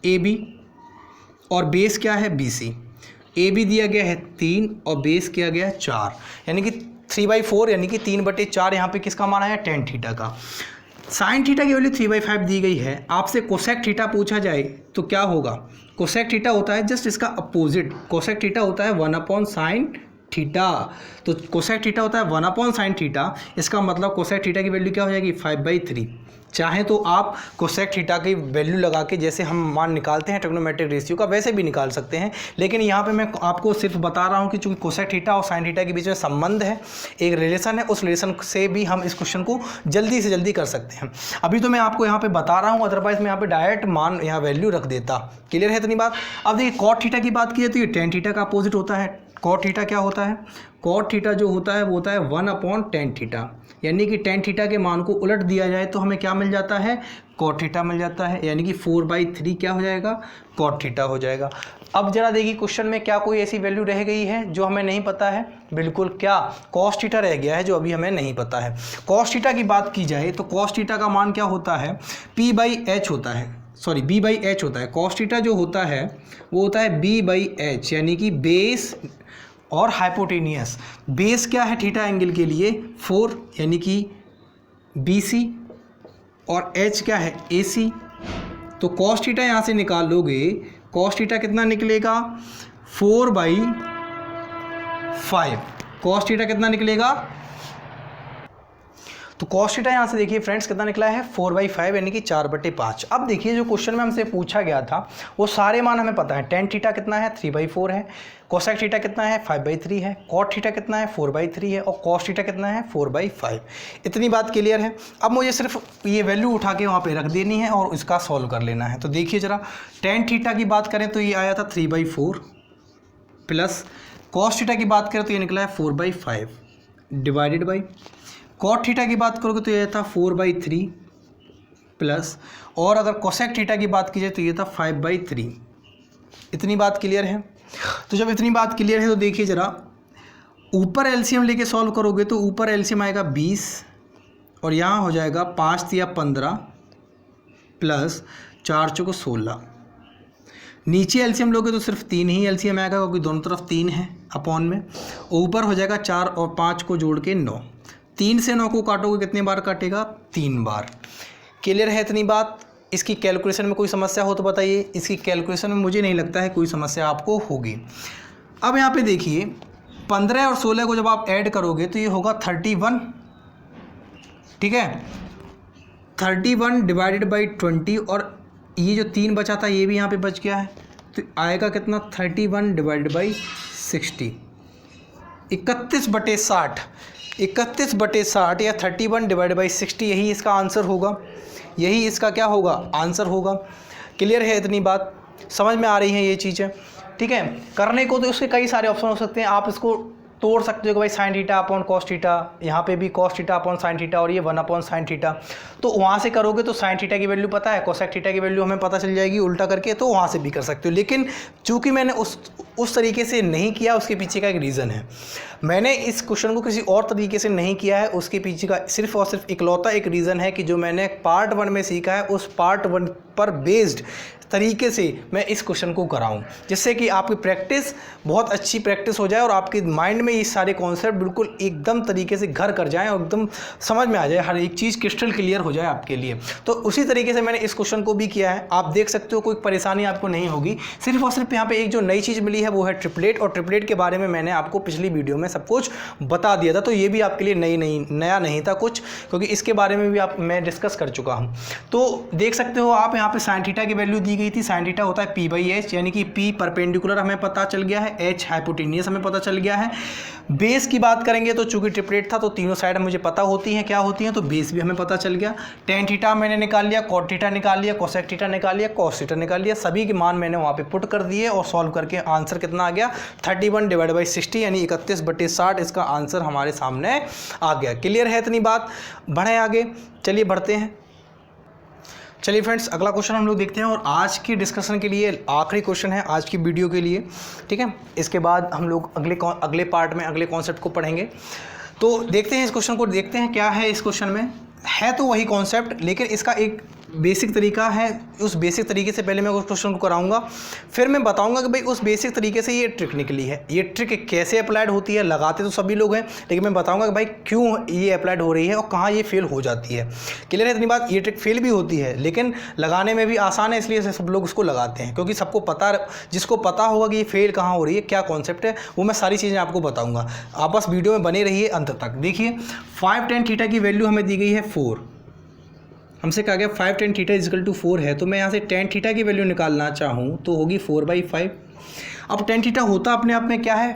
AB और बेस क्या है, BC। AB दिया गया है 3 और बेस किया गया है 4, यानी कि 3/4, यानी कि 3/4 यहाँ पे किसका माना है, tan थीटा का। साइन थीटा की वैल्यू 3/5 दी गई है। आपसे कोसेक थीटा पूछा जाए तो क्या होगा? कोसेक थीटा होता है जस्ट इसका अपोजिट, कोसेक थीटा होता है 1/sin थीटा। तो कोसेक थीटा होता है 1/sin थीटा, इसका मतलब कोसेक थीटा की वैल्यू क्या हो जाएगी, 5/3। चाहे तो आप कोसेक थीटा की वैल्यू लगा के जैसे हम मान निकालते हैं ट्रिग्नोमेट्रिक रेशियो का, वैसे भी निकाल सकते हैं, लेकिन यहाँ पे मैं आपको सिर्फ बता रहा हूँ कि चूंकि कोसेक थीटा और साइन थीटा के बीच में संबंध है, एक रिलेशन है, उस रिलेशन से भी हम इस क्वेश्चन को जल्दी से जल्दी कर सकते हैं। अभी तो मैं आपको यहाँ पे बता रहा हूँ, अदरवाइज मैं यहाँ पे डायरेक्ट मान यहाँ वैल्यू रख देता। क्लियर है इतनी बात? अब देखिए कॉट थीटा की बात की है तो ये tan थीटा का अपोजिट होता है। कॉट थीटा क्या होता है? कॉट थीटा जो होता है वो होता है 1/tan थीटा, यानी कि tan थीटा के मान को उलट दिया जाए तो हमें क्या मिल जाता है, कॉट थीटा मिल जाता है, यानी कि 4/3 क्या हो जाएगा, कॉट थीटा हो जाएगा। अब जरा देखिए क्वेश्चन में क्या कोई ऐसी वैल्यू रह गई है जो हमें नहीं पता है? बिल्कुल, क्या कॉस थीटा रह गया है जो अभी हमें नहीं पता है। कॉस थीटा की बात की जाए तो कॉस थीटा का मान क्या होता है, P/H होता है, सॉरी B/H होता है। कॉस थीटा जो होता है वो होता है B/H, यानी कि बेस और हाइपोटेनियस। बेस क्या है थीटा एंगल के लिए, 4, यानी कि BC, और H क्या है, AC। तो कॉस थीटा यहाँ से निकाल लोगे, कॉस थीटा कितना निकलेगा, 4/5। कॉस थीटा कितना निकलेगा, तो कॉस थीटा यहाँ से देखिए फ्रेंड्स कितना निकला है, 4/5, यानी कि 4/5। अब देखिए जो क्वेश्चन में हमसे पूछा गया था वो सारे मान हमें पता है। tan थीटा कितना है, 3/4 है, कोसेक थीटा कितना है, 5/3 है, कॉट थीटा कितना है, 4/3 है, और कॉस थीटा कितना है, 4/5। इतनी बात क्लियर है। अब मुझे सिर्फ ये वैल्यू उठा के वहाँ पे रख देनी है और इसका सॉल्व कर लेना है। तो देखिए जरा, tan थीटा की बात करें तो ये आया था 3/4, प्लस कॉस थीटा की बात करें तो ये निकला है 4/5, डिवाइडेड बाई कॉट थीटा की बात करोगे तो ये था 4/3, प्लस, और अगर कोसेक थीटा की बात की जाए तो ये था 5/3। इतनी बात क्लियर है? तो जब इतनी बात क्लियर है तो देखिए जरा, ऊपर एलसीएम लेके सॉल्व करोगे तो ऊपर एलसीएम आएगा 20 और यहाँ हो जाएगा 5 × 15 प्लस 4 × 16। नीचे एलसीएम लोगे तो सिर्फ 3 ही एलसीएम आएगा, क्योंकि दोनों तरफ 3 है अपॉन में। ऊपर हो जाएगा 4 और 5 को जोड़ के 9। 3 से 9 को काटोगे कितनी बार काटेगा, 3 बार। क्लियर है इतनी बात? इसकी कैलकुलेशन में कोई समस्या हो तो बताइए। इसकी कैलकुलेशन में मुझे नहीं लगता है कोई समस्या आपको होगी। अब यहाँ पे देखिए 15 और 16 को जब आप ऐड करोगे तो ये होगा 31, ठीक है, 31 डिवाइडेड बाई 20, और ये जो 3 बचा था ये भी यहाँ पे बच गया है, तो आएगा कितना, 31 डिवाइडेड बाई 60, 31/60। 31/60 या 31 डिवाइडेड बाई 60, यही इसका आंसर होगा, यही इसका क्या होगा, आंसर होगा। क्लियर है इतनी बात? समझ में आ रही है ये चीज़ें? ठीक है। करने को तो उसके कई सारे ऑप्शन हो सकते हैं। आप इसको तोड़ सकते हो कि भाई sine theta upon cos theta, यहाँ पे भी cos theta upon sine theta और ये 1 अपॉन साइन थीटा। तो वहाँ से करोगे तो साइन थीटा की वैल्यू पता है, कोसेक थीटा की वैल्यू हमें पता चल जाएगी उल्टा करके, तो वहाँ से भी कर सकते हो। लेकिन चूंकि मैंने उस तरीके से नहीं किया, उसके पीछे का एक रीज़न है। मैंने इस क्वेश्चन को किसी और तरीके से नहीं किया है, उसके पीछे का सिर्फ और सिर्फ इकलौता एक रीज़न है कि जो मैंने पार्ट 1 में सीखा है उस पार्ट 1 पर बेस्ड तरीके से मैं इस क्वेश्चन को कराऊं, जिससे कि आपकी प्रैक्टिस बहुत अच्छी प्रैक्टिस हो जाए और आपके माइंड में ये सारे कॉन्सेप्ट बिल्कुल एकदम तरीके से घर कर जाएं और एकदम समझ में आ जाए, हर एक चीज़ क्रिस्टल क्लियर हो जाए आपके लिए। तो उसी तरीके से मैंने इस क्वेश्चन को भी किया है। आप देख सकते हो कोई परेशानी आपको नहीं होगी। सिर्फ और सिर्फ यहाँ पर एक जो नई चीज़ मिली है वो है ट्रिपलेट, और ट्रिपलेट के बारे में मैंने आपको पिछली वीडियो में सब कुछ बता दिया था, तो ये भी आपके लिए नया नहीं था कुछ, क्योंकि इसके बारे में भी मैं डिस्कस कर चुका हूँ। तो देख सकते हो आप यहाँ पे साइन थीटा की वैल्यू दी गई थी। साइन थीटा होता है p/h, यानी कि p परपेंडिकुलर हमें पता चल गया है, h हाइपोटेनियस हमें पता चल गया है। बेस की बात करेंगे तो चूंकि ट्रिपलेट था तो तीनों साइड मुझे पता होती हैं क्या होती हैं, तो बेस भी हमें पता चल गया। टेन थीटा मैंने निकाल लिया, कॉट थीटा निकाल लिया, कोसेक थीटा निकाल लिया, कॉस थीटा निकाल लिया, सभी के मान मैंने वहाँ पे पुट कर दिए और सॉल्व करके आंसर कितना आ गया 31 डिवाइड बाई 60 यानी 31/60 इसका आंसर हमारे सामने आ गया। क्लियर है इतनी बात? बढ़े आगे, चलिए बढ़ते हैं। चलिए फ्रेंड्स, अगला क्वेश्चन हम लोग देखते हैं और आज की डिस्कशन के लिए आखिरी क्वेश्चन है आज की वीडियो के लिए, ठीक है। इसके बाद हम लोग अगले पार्ट में अगले कॉन्सेप्ट को पढ़ेंगे। तो देखते हैं इस क्वेश्चन को, देखते हैं क्या है इस क्वेश्चन में। है तो वही कॉन्सेप्ट, लेकिन इसका एक बेसिक तरीका है। उस बेसिक तरीके से पहले मैं उस क्वेश्चन को कराऊंगा, फिर मैं बताऊंगा कि भाई उस बेसिक तरीके से ये ट्रिक निकली है। ये ट्रिक कैसे अप्लाइड होती है, लगाते तो सभी लोग हैं, लेकिन मैं बताऊंगा कि भाई क्यों ये अप्लाइड हो रही है और कहाँ ये फेल हो जाती है। क्लियर है इतनी बात? ये ट्रिक फेल भी होती है लेकिन लगाने में भी आसान है, इसलिए सब लोग उसको लगाते हैं, क्योंकि सबको पता, जिसको पता होगा कि ये फेल कहाँ हो रही है, क्या कॉन्सेप्ट है, वो मैं सारी चीज़ें आपको बताऊँगा। आप बस वीडियो में बने रहिए अंत तक। देखिए 5 tan थीटा की वैल्यू हमें दी गई है 4। हमसे कहा गया 5 tan थीटा इजिकल टू 4 है, तो मैं यहाँ से tan थीटा की वैल्यू निकालना चाहूँ तो होगी 4/5। अब tan थीटा होता अपने आप में क्या है,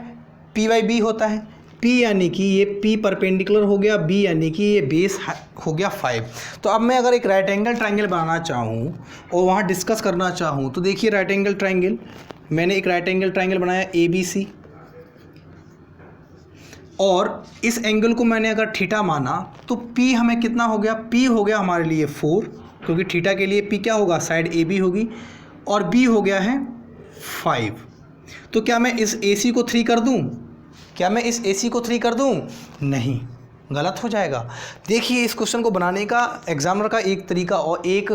p/b होता है। p यानी कि ये p परपेंडिकुलर हो गया, b यानी कि ये बेस हो गया 5। तो अब मैं अगर एक राइट एंगल ट्राइंगल बनाना चाहूँ और वहाँ डिस्कस करना चाहूँ तो देखिए राइट एंगल ट्राइंगल, मैंने एक राइट एंगल ट्राइंगल बनाया ABC, और इस एंगल को मैंने अगर थीटा माना तो P हमें कितना हो गया, P हो गया हमारे लिए 4, क्योंकि थीटा के लिए P क्या होगा, साइड AB होगी, और B हो गया है 5। तो क्या मैं इस AC को 3 कर दूं? क्या मैं इस AC को 3 कर दूं? नहीं, गलत हो जाएगा। देखिए इस क्वेश्चन को बनाने का एग्जामिनर का एक तरीका और एक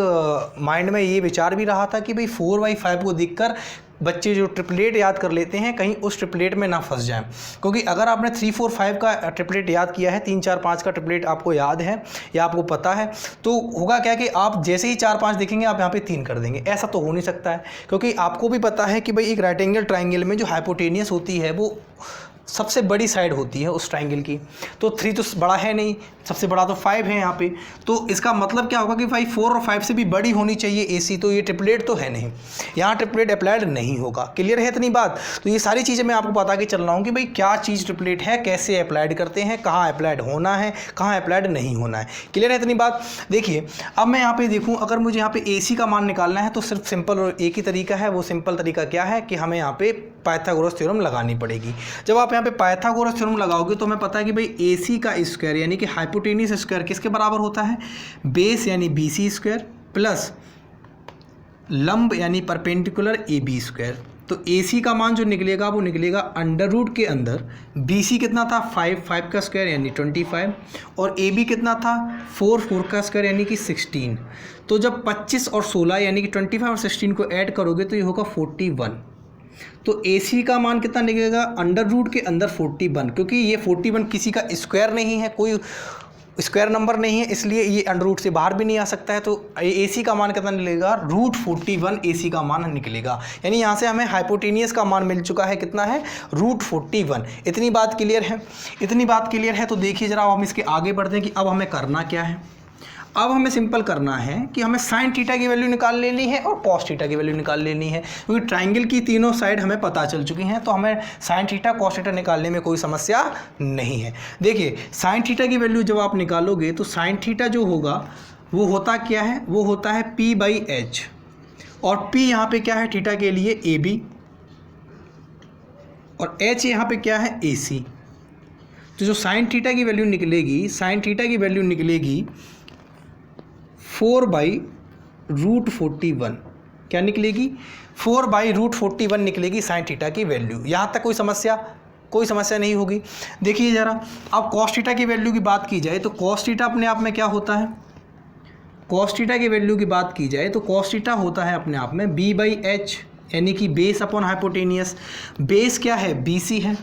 माइंड में ये विचार भी रहा था कि भाई 4/5 को देखकर बच्चे जो ट्रिपलेट याद कर लेते हैं कहीं उस ट्रिपलेट में ना फंस जाएं, क्योंकि अगर आपने 3, 4, 5 का ट्रिपलेट याद किया है, 3, 4, 5 का ट्रिपलेट आपको याद है या आपको पता है, तो होगा क्या कि आप जैसे ही 4, 5 देखेंगे आप यहाँ पे 3 कर देंगे। ऐसा तो हो नहीं सकता है, क्योंकि आपको भी पता है कि भाई एक राइट एंगल ट्राइंगल में जो हाइपोटेनियस होती है वो सबसे बड़ी साइड होती है उस ट्राइंगल की। तो 3 तो बड़ा है नहीं, सबसे बड़ा तो 5 है यहाँ पे। तो इसका मतलब क्या होगा कि भाई 4 और 5 से भी बड़ी होनी चाहिए AC, तो ये ट्रिपलेट तो है नहीं, यहाँ ट्रिपलेट अप्लाइड नहीं होगा। क्लियर है इतनी बात? तो ये सारी चीज़ें मैं आपको बता के चल रहा हूँ कि भाई क्या चीज़ ट्रिपलेट है, कैसे अप्लाइड करते हैं, कहाँ अप्लाइड होना है, कहाँ अप्लाइड नहीं होना है। क्लियर है इतनी बात? देखिए अब मैं यहाँ पे देखूँ, अगर मुझे यहाँ पे AC का मान निकालना है तो सिर्फ सिंपल और एक ही तरीका है। वो सिंपल तरीका क्या है कि हमें यहाँ पे पाइथागोरस थ्योरम लगानी पड़ेगी। जब आप यहाँ पे पाइथागोरस थ्योरम लगाओगे तो हमें पता है कि भाई AC का स्क्वायर यानी कि हाइपोटेनियस स्क्वायर किसके बराबर होता है, बेस यानी BC स्क्वायर प्लस लंब यानी परपेंडिकुलर AB स्क्वायर। तो AC का मान जो निकलेगा वो निकलेगा अंडर रूट के अंदर BC कितना था 5 का स्क्वायर यानी 25, और AB कितना था 4 का स्क्वायर यानी कि 16। तो जब 25 और 16 यानी कि 25 और 16 को ऐड करोगे तो ये होगा 41। तो AC का मान कितना निकलेगा अंडर रूट के अंदर 41, क्योंकि ये 41 किसी का स्क्वायर नहीं है, कोई स्क्वायर नंबर नहीं है, इसलिए ये अंडर रूट से बाहर भी नहीं आ सकता है। तो AC का मान कितना निकलेगा, √41 AC का मान निकलेगा। यानी यहाँ से हमें हाइपोटेनियस का मान मिल चुका है, कितना है √41। इतनी बात क्लियर है? इतनी बात क्लियर है तो देखिए जरा हम इसके आगे बढ़ते हैं कि अब हमें करना क्या है। अब हमें सिंपल करना है कि हमें साइन थीटा की वैल्यू निकाल लेनी है और कॉस थीटा की वैल्यू निकाल लेनी है, क्योंकि ट्राइंगल की तीनों साइड हमें पता चल चुकी हैं, तो हमें साइन थीटा कॉस थीटा निकालने में कोई समस्या नहीं है। देखिए साइन थीटा की वैल्यू जब आप निकालोगे तो साइन थीटा जो होगा वो होता क्या है, वो होता है p/h, और p यहाँ पे क्या है थीटा के लिए AB, और h यहाँ पे क्या है AC। तो जो साइन थीटा की वैल्यू निकलेगी, साइन थीटा की वैल्यू निकलेगी 4/√41। क्या निकलेगी? 4/√41 निकलेगी साइन थीटा की वैल्यू। यहाँ तक कोई समस्या नहीं होगी। देखिए ज़रा, अब कॉस थीटा की वैल्यू की बात की जाए तो कॉस थीटा अपने आप में क्या होता है? कॉस थीटा की वैल्यू की बात की जाए तो कॉस थीटा होता है अपने आप में b/h, यानी कि बेस अपॉन हाइपोटेनियस। बेस क्या है? BC है,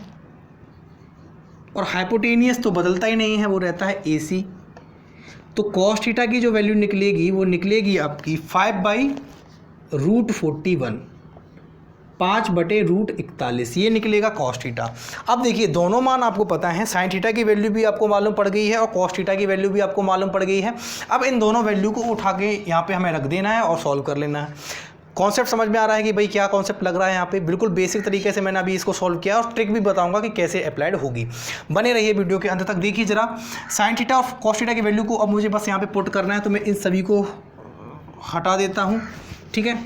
और हाइपोटेनियस तो बदलता ही नहीं है, वो रहता है AC। तो कॉस थीटा की जो वैल्यू निकलेगी वो निकलेगी आपकी 5/√41, 5/√41, ये निकलेगा कॉस थीटा। अब देखिए दोनों मान आपको पता है, साइन थीटा की वैल्यू भी आपको मालूम पड़ गई है और कॉस थीटा की वैल्यू भी आपको मालूम पड़ गई है। अब इन दोनों वैल्यू को उठा के यहाँ पे हमें रख देना है और सॉल्व कर लेना है। कॉन्सेप्ट समझ में आ रहा है कि भाई क्या कॉन्सेप्ट लग रहा है यहाँ पे? बिल्कुल बेसिक तरीके से मैंने अभी इसको सॉल्व किया और ट्रिक भी बताऊंगा कि कैसे अप्लाइड होगी। बने रहिए वीडियो के अंत तक। देखिए जरा, साइन थीटा और कॉस थीटा की वैल्यू को अब मुझे बस यहाँ पे पुट करना है, तो मैं इन सभी को हटा देता हूँ। ठीक है,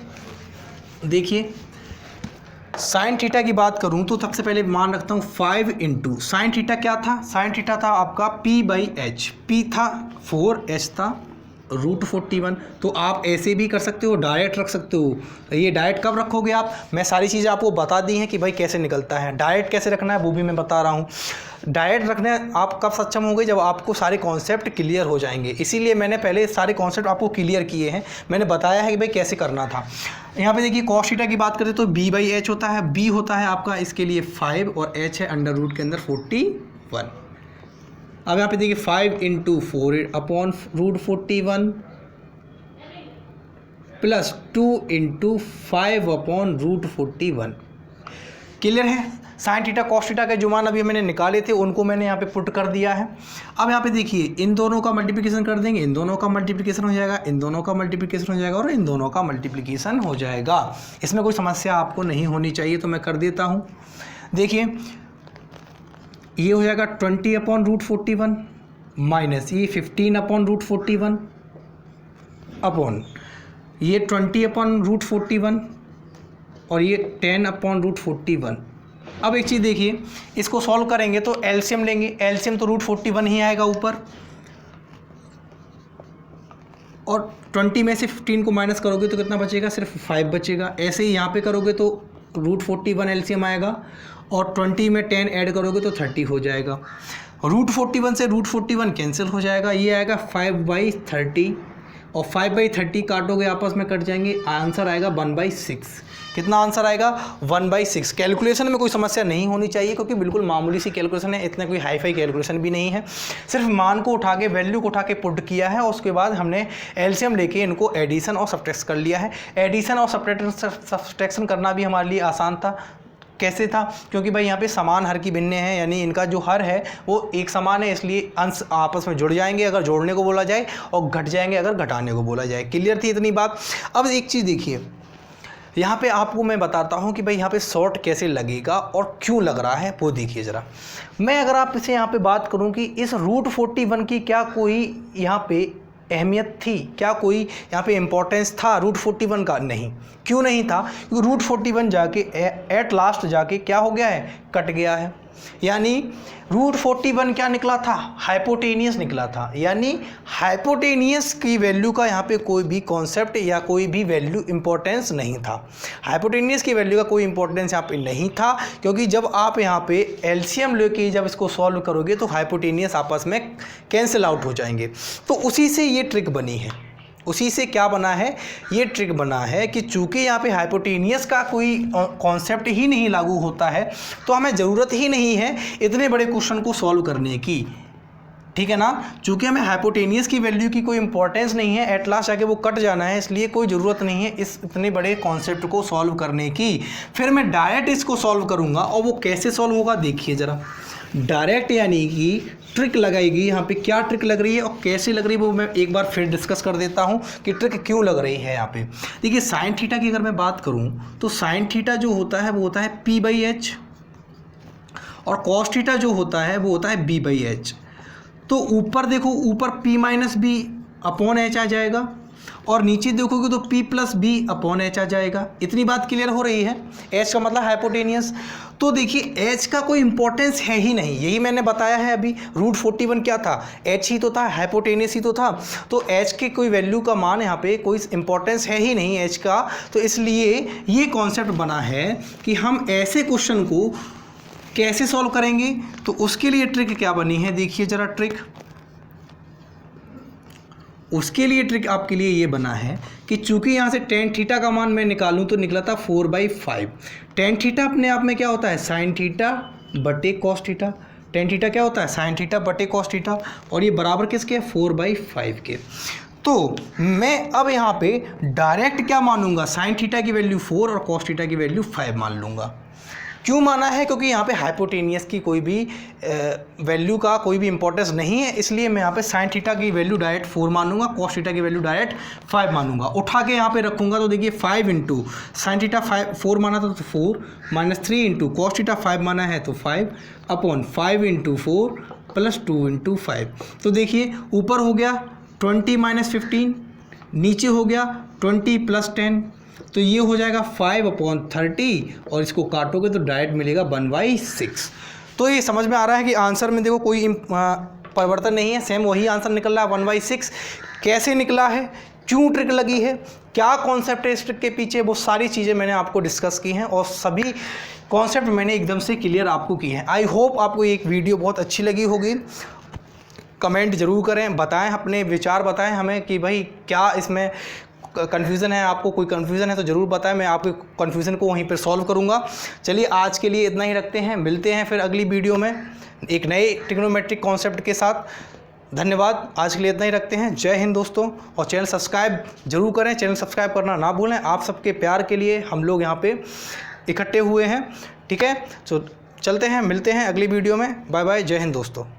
देखिए साइन थीटा की बात करूँ तो सबसे पहले मान रखता हूँ 5 इंटू साइन थीटा। क्या था? साइन थीटा था आपका p/h, p था 4, h था √41। तो आप ऐसे भी कर सकते हो, डायरेक्ट रख सकते हो। ये डायरेक्ट कब रखोगे आप? मैं सारी चीज़ें आपको बता दी हैं कि भाई कैसे निकलता है। डायरेक्ट कैसे रखना है वो भी मैं बता रहा हूँ। डायरेक्ट रखने आप कब सक्षम होंगे? जब आपको सारे कॉन्सेप्ट क्लियर हो जाएंगे। इसीलिए मैंने पहले सारे कॉन्सेप्ट आपको क्लियर किए हैं, मैंने बताया है कि भाई कैसे करना था। यहाँ पे देखिए कॉस थीटा की बात करें तो b/h होता है, b होता है आपका इसके लिए 5 और h है अंडर रूट के अंदर 41। अब यहाँ पे देखिए 5 इंटू 4/√41 प्लस 2 इंटू 5/√41। क्लियर है? साइन थीटा कॉस थीटा के जो मान अभी मैंने निकाले थे उनको मैंने यहाँ पे पुट कर दिया है। अब यहाँ पे देखिए इन दोनों का मल्टीप्लिकेशन कर देंगे, इन दोनों का मल्टीप्लिकेशन हो जाएगा, इन दोनों का मल्टीप्लिकेशन हो जाएगा और इन दोनों का मल्टीप्लिकेशन हो जाएगा। इसमें कोई समस्या आपको नहीं होनी चाहिए, तो मैं कर देता हूँ। देखिए ये हो जाएगा 20/√41 माइनस ये 15/√41 अपॉन ये 20/√41 और ये 10/√41। अब एक चीज़ देखिए, इसको सॉल्व करेंगे तो एलसीएम लेंगे, एलसीएम तो √41 ही आएगा ऊपर, और 20 में से 15 को माइनस करोगे तो कितना बचेगा? सिर्फ 5 बचेगा। ऐसे ही यहाँ पे करोगे तो √41 एलसीएम आएगा और 20 में 10 ऐड करोगे तो 30 हो जाएगा। √41 से √41 कैंसिल हो जाएगा, ये आएगा 5/30 और 5/30 काटोगे आपस में कट जाएंगे, आंसर आएगा 1/6। कितना आंसर आएगा? 1/6। कैलकुलेशन में कोई समस्या नहीं होनी चाहिए क्योंकि बिल्कुल मामूली सी कैलकुलेशन है, इतना कोई हाई फाई कैलकुलेशन भी नहीं है। सिर्फ मान को उठा के, वैल्यू को उठा के पुट किया है और उसके बाद हमने एलसीएम लेके इनको एडिशन और सब्ट्रैक्शन कर लिया है। एडिशन और सब्ट्रैक्शन करना भी हमारे लिए आसान था। कैसे था? क्योंकि भाई यहाँ पे समान हर की भिन्न है, यानी इनका जो हर है वो एक समान है, इसलिए अंश आपस में जुड़ जाएंगे अगर जोड़ने को बोला जाए और घट जाएंगे अगर घटाने को बोला जाए। क्लियर थी इतनी बात? अब एक चीज़ देखिए, यहाँ पे आपको मैं बताता हूँ कि भाई यहाँ पे शॉर्ट कैसे लगेगा और क्यों लग रहा है वो देखिए ज़रा। मैं अगर आपसे यहाँ पे बात करूँ कि इस √41 की क्या कोई यहाँ पे अहमियत थी, क्या कोई यहाँ पे इम्पोर्टेंस था √41 का? नहीं। क्यों नहीं था? क्योंकि √41 जाके एट लास्ट जाके क्या हो गया है? कट गया है। यानी √41 क्या निकला था? हाइपोटेनियस निकला था। यानी हाइपोटेनियस की वैल्यू का यहाँ पे कोई भी कॉन्सेप्ट या कोई भी वैल्यू इंपॉर्टेंस नहीं था। हाइपोटेनियस की वैल्यू का कोई इंपॉर्टेंस यहाँ पे नहीं था, क्योंकि जब आप यहाँ पे एलसीएम लेके जब इसको सॉल्व करोगे तो हाइपोटेनियस आपस में कैंसिल आउट हो जाएंगे। तो उसी से ये ट्रिक बनी है। उसी से क्या बना है? ये ट्रिक बना है कि चूंकि यहाँ पे हाइपोटेनियस का कोई कॉन्सेप्ट ही नहीं लागू होता है तो हमें ज़रूरत ही नहीं है इतने बड़े क्वेश्चन को सॉल्व करने की। ठीक है ना? चूंकि हमें हाइपोटेनियस की वैल्यू की कोई इंपॉर्टेंस नहीं है, एट लास्ट आके वो कट जाना है, इसलिए कोई ज़रूरत नहीं है इस इतने बड़े कॉन्सेप्ट को सॉल्व करने की। फिर मैं डायरेक्ट इसको सॉल्व करूँगा और वो कैसे सॉल्व होगा देखिए ज़रा। डायरेक्ट यानी कि ट्रिक लगाएगी, यहाँ पे क्या ट्रिक लग रही है और कैसे लग रही है वो मैं एक बार फिर डिस्कस कर देता हूँ कि ट्रिक क्यों लग रही है यहाँ पे। देखिए साइन थीटा की अगर मैं बात करूँ तो साइन थीटा जो होता है वो होता है p/h और कॉस थीटा जो होता है वो होता है b/h। तो ऊपर देखो, ऊपर p - b अपॉन h आ जाएगा और नीचे देखोगे तो P plus B upon H आ जाएगा। इतनी बात क्लियर हो रही है। एच का मतलब हाइपोटेनियस। तो देखिए एच का कोई इंपॉर्टेंस है ही नहीं, यही मैंने बताया है अभी। रूट 41 क्या था, एच ही तो था, हाइपोटेनियस ही तो था। तो एच के कोई वैल्यू का मान यहाँ पे कोई इंपॉर्टेंस है ही नहीं एच का। तो इसलिए ये कॉन्सेप्ट बना है कि हम ऐसे क्वेश्चन को कैसे सॉल्व करेंगे। तो उसके लिए ट्रिक क्या बनी है, देखिए जरा ट्रिक। उसके लिए ट्रिक आपके लिए ये बना है कि चूंकि यहाँ से टेन थीटा का मान मैं निकालूं तो निकला था 4/5। टेन थीटा अपने आप में क्या होता है, साइन थीटा बटे कॉस थीटा। टेन थीटा क्या होता है, साइन थीटा बटे कॉस थीटा। और ये बराबर किसके, 4/5 के। तो मैं अब यहाँ पे डायरेक्ट क्या मानूंगा, साइन थीटा की वैल्यू 4 और कॉस थीटा की वैल्यू 5 मान लूँगा। क्यों माना है, क्योंकि यहाँ पे हाइपोटेनियस की कोई भी वैल्यू का कोई भी इंपॉर्टेंस नहीं है, इसलिए मैं यहाँ पे साइन थीटा की वैल्यू डायरेक्ट 4 मानूंगा, कॉस थीटा की वैल्यू डायरेक्ट 5 मानूंगा। उठा के यहाँ पे रखूंगा तो देखिए 5 इंटू साइन थीटा 4 माना था तो 4 माइनस 3 इंटू कॉस थीटा 5 माना है तो 5 अपॉन 5 इंटू 4 प्लस 2 इंटू 5। तो देखिए ऊपर हो गया 20 माइनस 15, नीचे हो गया 20 प्लस 10, तो ये हो जाएगा 5/30 और इसको काटोगे तो डायरेक्ट मिलेगा 1/6। तो ये समझ में आ रहा है कि आंसर में देखो कोई परिवर्तन नहीं है, सेम वही आंसर निकल रहा है 1/6। कैसे निकला है, क्यों ट्रिक लगी है, क्या कॉन्सेप्ट है इस ट्रिक के पीछे, वो सारी चीज़ें मैंने आपको डिस्कस की हैं और सभी कॉन्सेप्ट मैंने एकदम से क्लियर आपको की हैं। आई होप आपको एक वीडियो बहुत अच्छी लगी होगी। कमेंट ज़रूर करें, बताएं, अपने विचार बताएं हमें कि भाई क्या इसमें कन्फ्यूज़न है, आपको कोई कन्फ्यूज़न है तो ज़रूर बताएं, मैं आपके कन्फ्यूज़न को वहीं पर सॉल्व करूंगा। चलिए आज के लिए इतना ही रखते हैं, मिलते हैं फिर अगली वीडियो में एक नए ट्रिग्नोमेट्रिक कॉन्सेप्ट के साथ। धन्यवाद, आज के लिए इतना ही रखते हैं। जय हिंद दोस्तों, और चैनल सब्सक्राइब जरूर करें, चैनल सब्सक्राइब करना ना भूलें। आप सबके प्यार के लिए हम लोग यहाँ पे इकट्ठे हुए हैं, ठीक है। तो चलते हैं, मिलते हैं अगली वीडियो में। बाय बाय, जय हिंद दोस्तों।